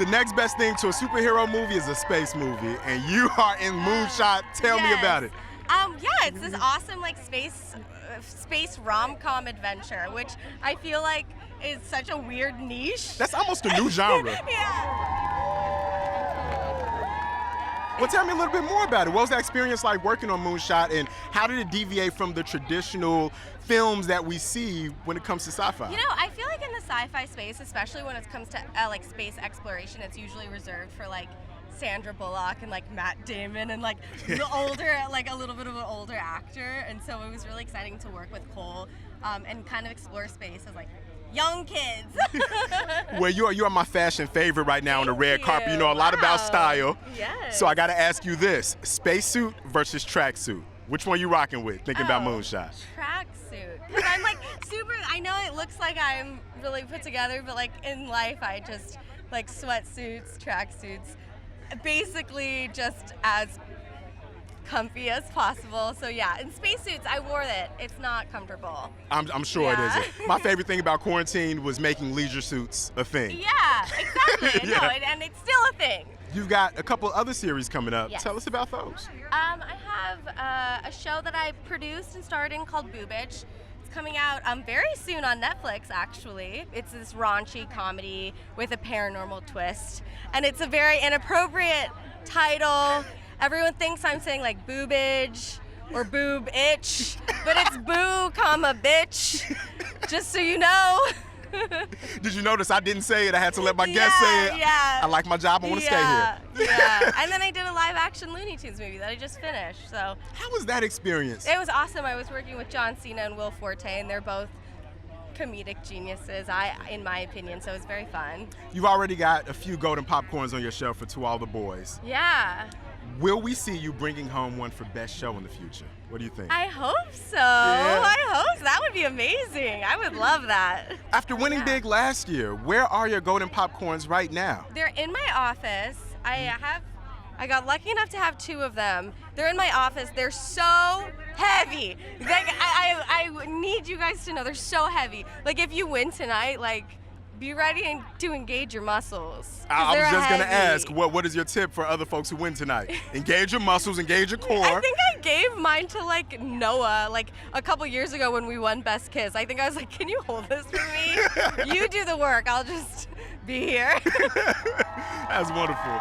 The next best thing to a superhero movie is a space movie, and you are in Moonshot. Tell me about it. Yeah, it's this awesome like space rom-com adventure, which I feel like is such a weird niche. That's almost a new genre. Yeah. Well, tell me a little bit more about it. What was that experience like working on Moonshot, and how did it deviate from the traditional films that we see when it comes to sci-fi? You know, I feel like in the sci-fi space, especially when it comes to like space exploration, it's usually reserved for like Sandra Bullock and like Matt Damon and like the older, like a little bit of an older actor. And so it was really exciting to work with Cole and kind of explore space as like young kids. Well, you are my fashion favorite right now on the red carpet. You know a lot about style. Yes. So I got to ask you this: spacesuit versus tracksuit. Which one you rocking with? Thinking about Moonshot. Tracksuit. Because I'm like super. I know it looks like I'm really put together, but like in life, I just like sweatsuits, tracksuits, basically just as comfy as possible. So yeah, in spacesuits, I wore it. It's not comfortable. I'm sure it isn't. My favorite thing about quarantine was making leisure suits a thing. Yeah, exactly. Yeah. No, and it's still a thing. You've got a couple other series coming up. Yes. Tell us about those. I have a show that I produced and starred in called Boobage. It's coming out very soon on Netflix, actually. It's this raunchy comedy with a paranormal twist, and it's a very inappropriate title. Everyone thinks I'm saying like boobage or boob-itch, but it's boo, comma, bitch, just so you know. Did you notice I didn't say it? I had to let my guest say it. Yeah. I like my job. I want to stay here. Yeah. And then I did a live-action Looney Tunes movie that I just finished. So How was that experience? it was awesome. I was working with Cena and Forte, and they're both comedic geniuses, in my opinion. So it was very fun. You've already got a few golden popcorns on your shelf for To All the Boys. Yeah. Will we see you bringing home one for Best Show in the future? What do you think? I hope so. Yeah. I hope so. That would be amazing. I would love that. After winning Yeah. big last year, where are your golden popcorns right now? They're in my office. I got lucky enough to have 2 of them. They're in my office. They're so heavy. Like I need you guys to know they're so heavy. Like if you win tonight, like be ready to engage your muscles. I was just going to heavy. ask, what is your tip for other folks who win tonight? Engage your muscles, engage your core. I think I gave mine to like Noah like a couple years ago when we won Best Kiss. I think I was like, can you hold this for me? You do the work. I'll just be here. That's wonderful.